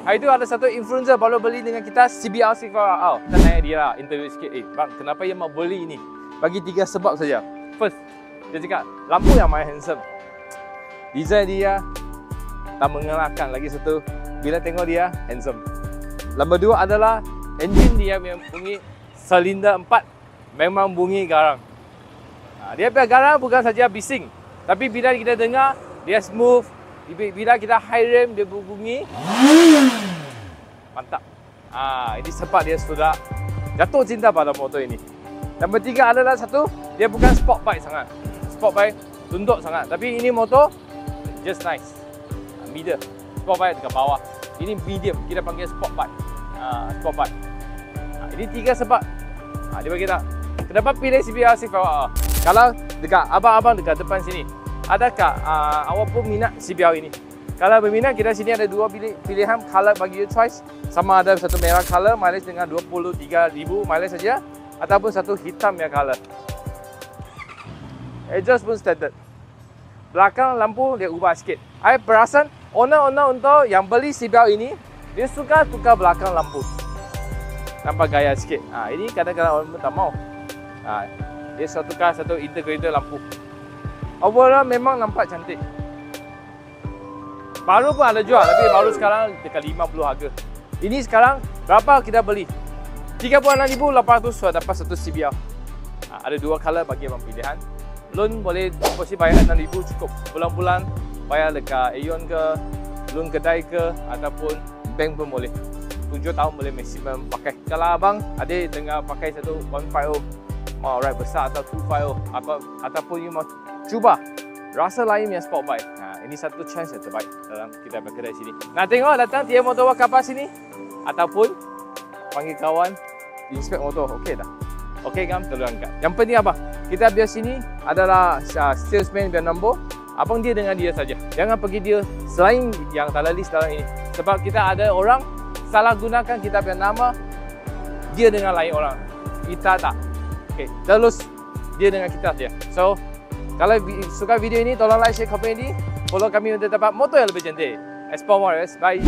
Hari tu ada satu influencer baru beli dengan kita CBR C4RR. Kita tanya dia lah, interview sikit. Bang, kenapa yang mau beli ni? Bagi 3 sebab saja. First, dia cakap, lampu yang main handsome. Design dia tak mengelakkan. Lagi satu, bila tengok dia, handsome. Nombor 2 adalah enjin dia yang bunyi silinder 4. Memang bunyi garang. Dia punya garang bukan saja bising. Tapi bila kita dengar, dia smooth. Bila kita high rem, dia berbunyi mantap. Ini sebab dia sudah jatuh cinta pada motor ini. Nombor 3 adalah satu, dia bukan sport bike sangat. Sport bike tunduk sangat. Tapi ini motor just nice. Middle. Sport bike dekat bawah. Ini medium. Kita panggil sport bike. Sport bike. Ini 3 sebab. Dia bagi tak. Kenapa pilih CBR C4RR? Kalau dekat abang-abang dekat depan sini, adakah awak pun minat CBR ini? Kalau berminat, kita sini ada 2 pilihan color bagi you choice. Sama ada satu merah color, mileage dengan 23,000 mileage saja, ataupun satu hitam yang color. Exhaust pun standard. Belakang lampu dia ubah sikit. Saya perasan owner-owner untuk yang beli CBR ini, dia suka tukar belakang lampu. Nampak gaya sikit. Ini kadang-kadang orang tak mau. Dia tukar satu integrated lampu. Overall memang nampak cantik. Baru pun ada jual, tapi baru sekarang dekat 50 harga. Ini sekarang berapa kita beli? 36,800 sudah dapat satu CBR. Ada 2 color bagi abang pilihan. Loan boleh deposit bayar 6,000 cukup. Bulan-bulan bayar dekat Aeon ke, loan kedai ke, ataupun bank pun boleh. 7 tahun boleh maksimum pakai. Kalau abang ada tengah pakai satu 150 mau ride besar atau 250 ataupun you mau cuba rasa lain yang sport bike. Ini satu chance yang terbaik dalam kita berkedai sini. Nak tengok datang Tia Motor World kapal sini ataupun panggil kawan inspect motor. Okey dah. Okey kan, tolong angkat. Yang penting apa? Kita biar sini adalah salesman biar nombor. Abang dia dengan dia saja. Jangan pergi dia selain yang tak ada list dalam ini. Sebab kita ada orang salah gunakan kita punya nama, dia dengan lain orang. Kita tak. Okey, terus dia dengan kita saja. So, kalau suka video ini, tolong like, share, komen ini. Follow kami untuk dapat motor yang lebih cantik. Explore more, bye.